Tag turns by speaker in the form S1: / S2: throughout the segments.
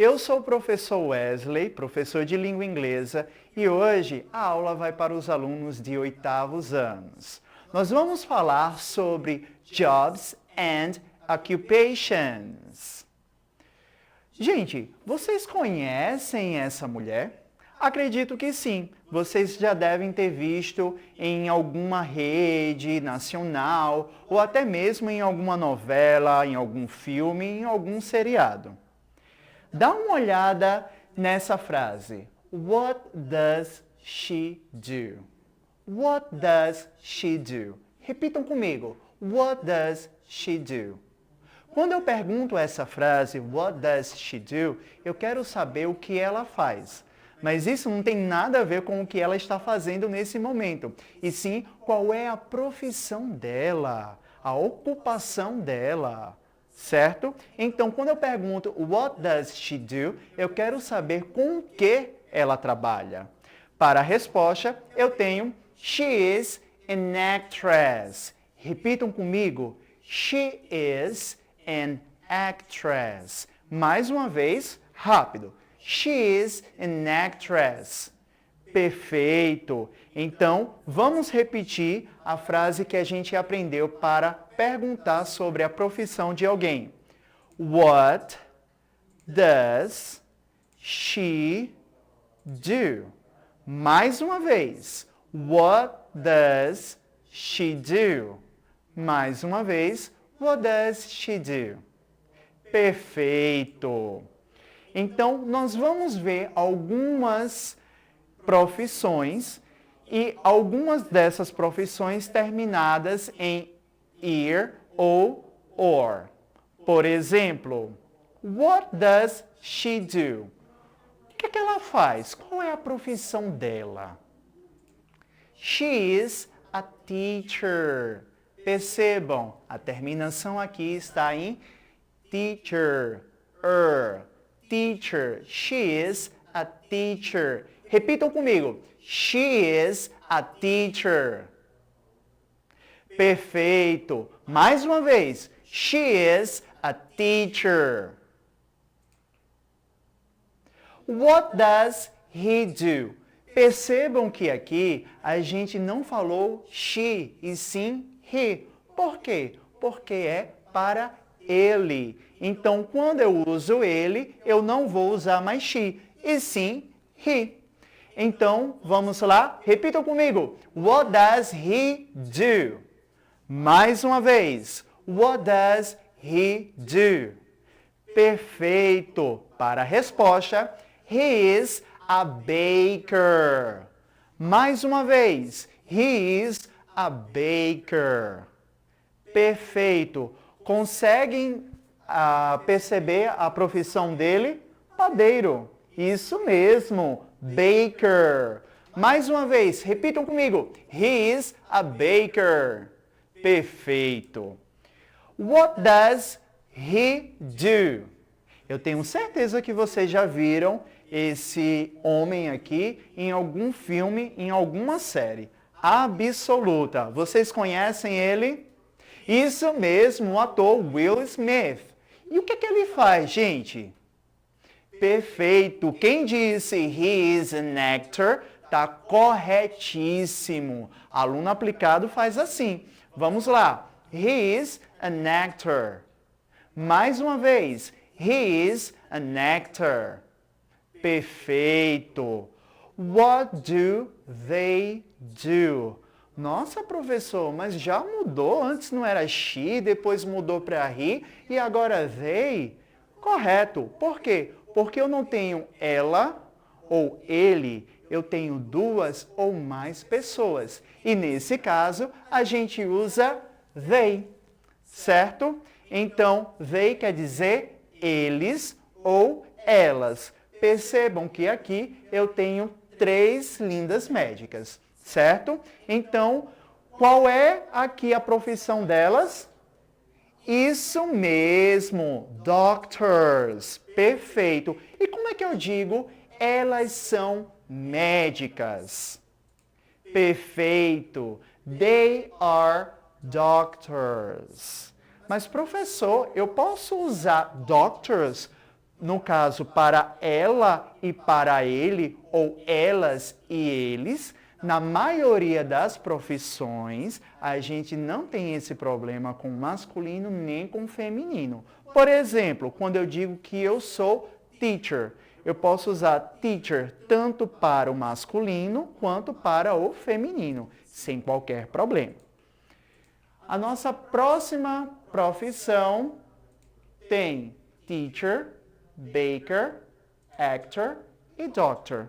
S1: Eu sou o professor Wesley, professor de língua inglesa, e hoje a aula vai para os alunos de 8º anos. Nós vamos falar sobre jobs and occupations. Gente, vocês conhecem essa mulher? Acredito que sim. Vocês já devem ter visto em alguma rede nacional ou até mesmo em alguma novela, em algum filme, em algum seriado. Dá uma olhada nessa frase. What does she do? What does she do? Repitam comigo. What does she do? Quando eu pergunto essa frase, what does she do, eu quero saber o que ela faz. Mas isso não tem nada a ver com o que ela está fazendo nesse momento. E sim, qual é a profissão dela, a ocupação dela. Certo? Então, quando eu pergunto what does she do, eu quero saber com o que ela trabalha. Para a resposta, eu tenho she is an actress. Repitam comigo. She is an actress. Mais uma vez, rápido. She is an actress. Perfeito. Então, vamos repetir a frase que a gente aprendeu para perguntar sobre a profissão de alguém. What does she do? Mais uma vez. What does she do? Mais uma vez. What does she do? Perfeito. Então, nós vamos ver algumas profissões e algumas dessas profissões terminadas em ir ou or. Por exemplo, what does she do? O que ela faz? Qual é a profissão dela? She is a teacher. Percebam, a terminação aqui está em teacher. Teacher. She is a teacher. Repitam comigo. She is a teacher. Perfeito. Mais uma vez. She is a teacher. What does he do? Percebam que aqui a gente não falou she e sim he. Por quê? Porque é para ele. Então, quando eu uso ele, eu não vou usar mais she, e sim he. Então, vamos lá? Repitam comigo. What does he do? Mais uma vez. What does he do? Perfeito. Para a resposta, he is a baker. Mais uma vez. He is a baker. Perfeito. Conseguem perceber a profissão dele? Padeiro. Isso mesmo. Baker. Mais uma vez, repitam comigo. He is a baker. Perfeito. What does he do? Eu tenho certeza que vocês já viram esse homem aqui em algum filme, em alguma série. Absoluta. Vocês conhecem ele? Isso mesmo, o ator Will Smith. E o que ele faz, gente? Perfeito. Quem disse he is an actor está corretíssimo. Aluno aplicado faz assim. Vamos lá. He is an actor. Mais uma vez. He is an actor. Perfeito. What do they do? Nossa, professor, mas já mudou. Antes não era she, depois mudou para he e agora they? Correto. Por quê? Porque eu não tenho ela ou ele, eu tenho duas ou mais pessoas. E nesse caso, a gente usa they, certo? Então, they quer dizer eles ou elas. Percebam que aqui eu tenho 3 lindas médicas, certo? Então, qual é aqui a profissão delas? Isso mesmo, doctors. Perfeito. E como é que eu digo? Elas são médicas. Perfeito. They are doctors. Mas, professor, eu posso usar doctors no caso, para ela e para ele, ou elas e eles, na maioria das profissões, a gente não tem esse problema com masculino nem com feminino. Por exemplo, quando eu digo que eu sou teacher, eu posso usar teacher tanto para o masculino quanto para o feminino, sem qualquer problema. A nossa próxima profissão tem teacher, baker, actor e doctor.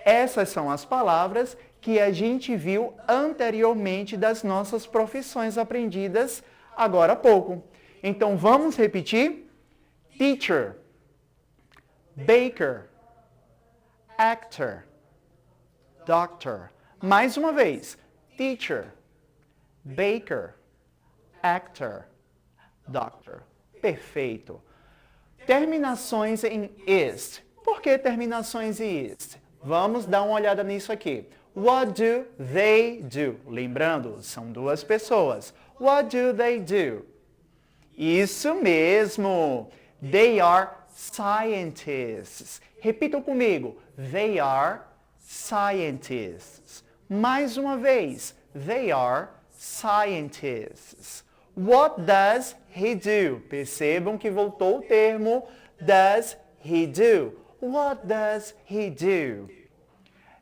S1: Essas são as palavras que a gente viu anteriormente das nossas profissões aprendidas agora há pouco. Então vamos repetir? Teacher, baker, actor, doctor. Mais uma vez. Teacher, baker, actor, doctor. Perfeito. Terminações em ist. Por que terminações em ist? Vamos dar uma olhada nisso aqui. What do they do? Lembrando, são duas pessoas. What do they do? Isso mesmo. They are scientists. Repitam comigo. They are scientists. Mais uma vez. They are scientists. What does he do? Percebam que voltou o termo does he do. What does he do?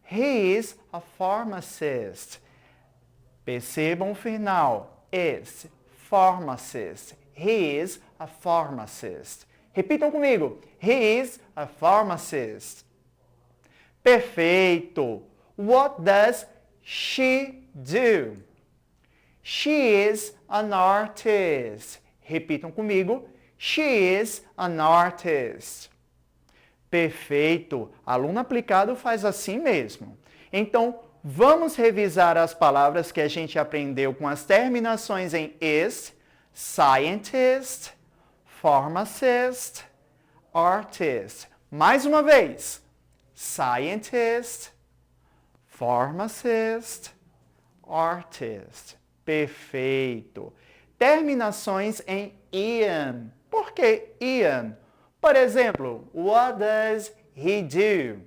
S1: He is a pharmacist. Percebam o final. Is. Pharmacist. He is a pharmacist. Repitam comigo. He is a pharmacist. Perfeito. What does she do? She is an artist. Repitam comigo. She is an artist. Perfeito. Aluno aplicado faz assim mesmo. Então, vamos revisar as palavras que a gente aprendeu com as terminações em is, scientist, pharmacist, artist. Mais uma vez. Scientist, pharmacist, artist. Perfeito. Terminações em ian. Por que ian? Por exemplo, what does he do?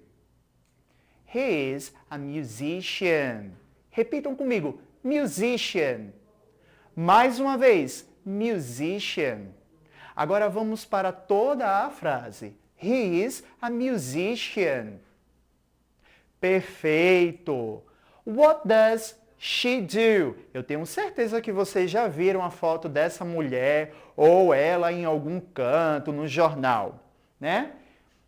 S1: He is a musician. Repitam comigo, musician. Mais uma vez, musician. Agora vamos para toda a frase. He is a musician. Perfeito. What does she do? Eu tenho certeza que vocês já viram a foto dessa mulher ou ela em algum canto no jornal, né?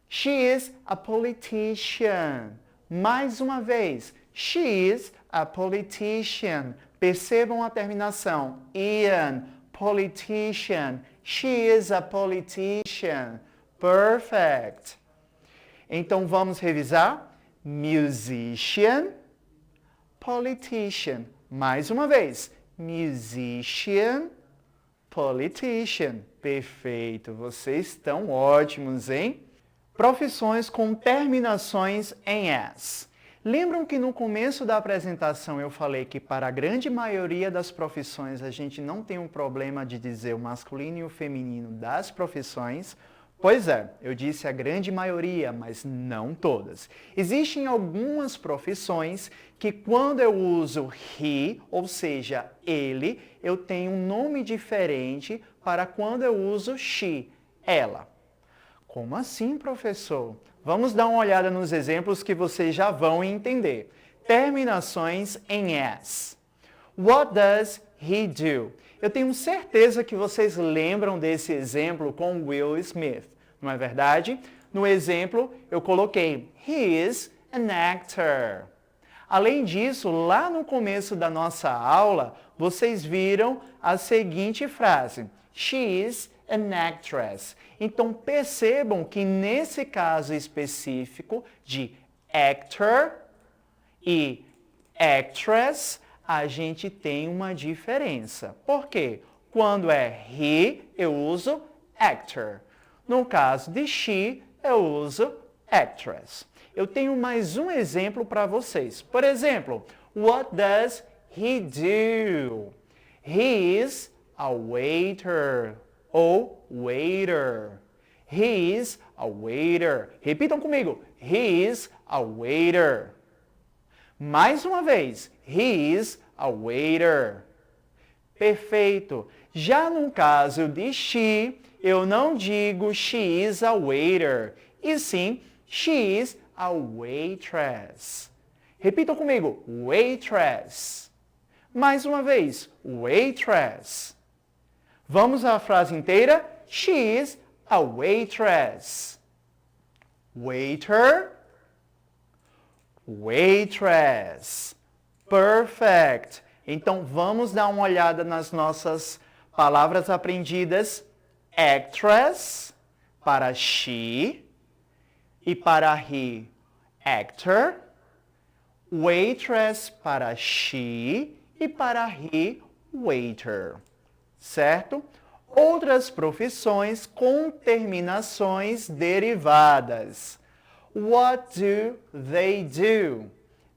S1: She is a politician. Mais uma vez, she is a politician. Percebam a terminação. Ian, politician. She is a politician. Perfect. Então vamos revisar. Musician, politician. Mais uma vez. Musician, politician. Perfeito. Vocês estão ótimos, hein? Profissões com terminações em s. Lembram que no começo da apresentação eu falei que para a grande maioria das profissões a gente não tem um problema de dizer o masculino e o feminino das profissões? Pois é, eu disse a grande maioria, mas não todas. Existem algumas profissões que quando eu uso he, ou seja, ele, eu tenho um nome diferente para quando eu uso she, ela. Como assim, professor? Vamos dar uma olhada nos exemplos que vocês já vão entender. Terminações em s. What does he do? Eu tenho certeza que vocês lembram desse exemplo com Will Smith, não é verdade? No exemplo, eu coloquei he is an actor. Além disso, lá no começo da nossa aula, vocês viram a seguinte frase. She is an actress. Então, percebam que nesse caso específico de actor e actress, a gente tem uma diferença. Por quê? Quando é he, eu uso actor. No caso de she, eu uso actress. Eu tenho mais um exemplo para vocês. Por exemplo, what does he do? He is a waiter ou waiter. He is a waiter. Repitam comigo. He is a waiter. Mais uma vez. He is a waiter. Perfeito. Já no caso de she, eu não digo she is a waiter, e sim she is a waitress. Repitam comigo. Waitress. Mais uma vez. Waitress. Vamos à frase inteira? She is a waitress. Waiter. Waitress. Perfect. Então, vamos dar uma olhada nas nossas palavras aprendidas. Actress, para she, e para he, actor. Waitress, para she, e para he, waiter. Certo? Outras profissões com terminações derivadas. What do?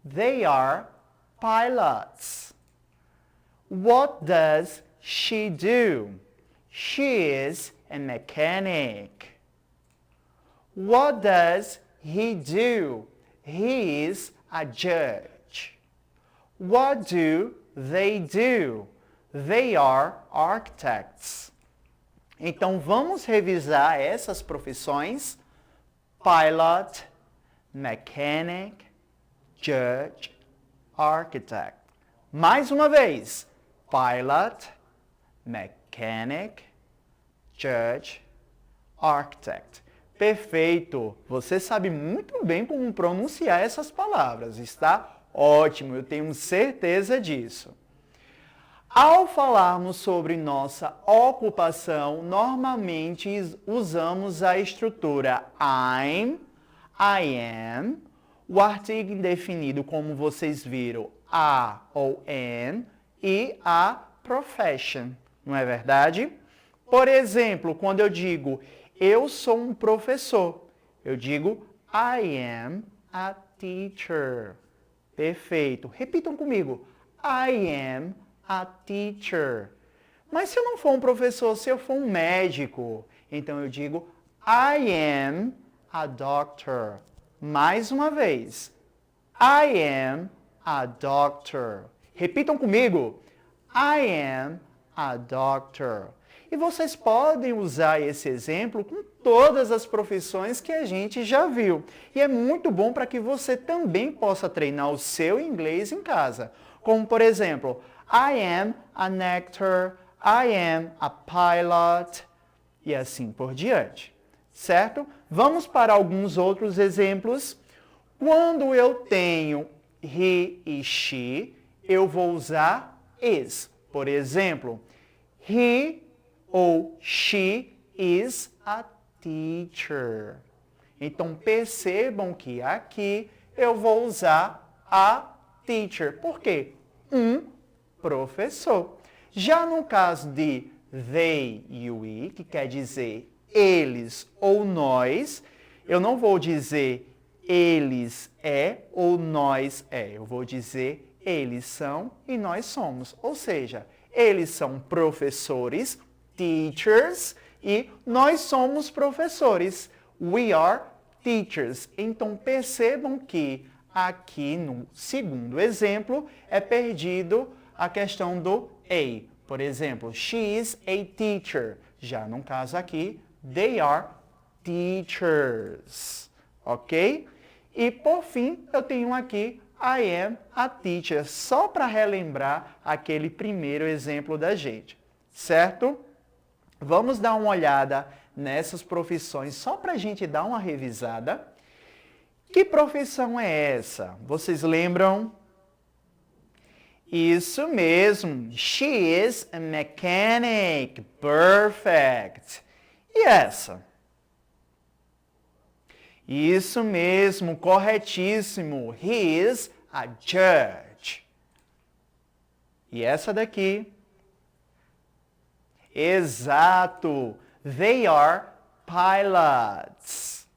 S1: They are pilots. What does she do? She is a mechanic. What does he do? He is a judge. What do? They are architects. Então, vamos revisar essas profissões. Pilot, mechanic, judge, architect. Mais uma vez. Pilot, mechanic, judge, architect. Perfeito! Você sabe muito bem como pronunciar essas palavras. Está ótimo, eu tenho certeza disso. Ao falarmos sobre nossa ocupação, normalmente usamos a estrutura I'm, I am, o artigo indefinido, como vocês viram, a ou an, e a profession, não é verdade? Por exemplo, quando eu digo eu sou um professor, eu digo I am a teacher. Perfeito. Repitam comigo. I am a teacher. Mas se eu não for um professor, se eu for um médico, então eu digo I am a doctor. Mais uma vez. I am a doctor. Repitam comigo. I am a doctor. E vocês podem usar esse exemplo com todas as profissões que a gente já viu. E é muito bom para que você também possa treinar o seu inglês em casa. Como, por exemplo, I am an actor, I am a pilot, e assim por diante. Certo? Vamos para alguns outros exemplos. Quando eu tenho he e she, eu vou usar is. Por exemplo, he ou she is a teacher. Então, percebam que aqui eu vou usar a teacher. Por quê? Um professor. Já no caso de they e we, que quer dizer eles ou nós, eu não vou dizer eles é ou nós é. Eu vou dizer eles são e nós somos. Ou seja, eles são professores, teachers, e nós somos professores. We are teachers. Então, percebam que aqui no segundo exemplo é perdido a questão do a. Por exemplo, she is a teacher. Já no caso aqui, they are teachers. Ok? E por fim, eu tenho aqui I am a teacher, só para relembrar aquele primeiro exemplo da gente. Certo? Vamos dar uma olhada nessas profissões, só para a gente dar uma revisada. Que profissão é essa? Vocês lembram? Isso mesmo. She is a mechanic. Perfect. E essa? Isso mesmo, corretíssimo. He is a judge. E essa daqui? Exato. They are pilots.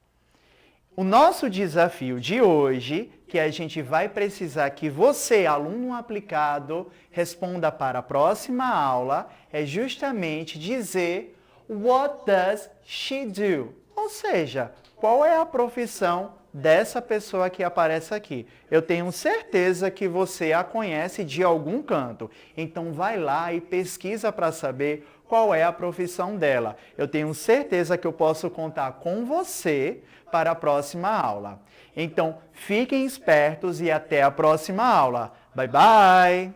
S1: O nosso desafio de hoje, que a gente vai precisar que você, aluno aplicado, responda para a próxima aula, é justamente dizer What does she do? Ou seja, qual é a profissão dessa pessoa que aparece aqui? Eu tenho certeza que você a conhece de algum canto. Então vai lá e pesquisa para saber qual é a profissão dela. Eu tenho certeza que eu posso contar com você para a próxima aula. Então, fiquem espertos e até a próxima aula. Bye, bye!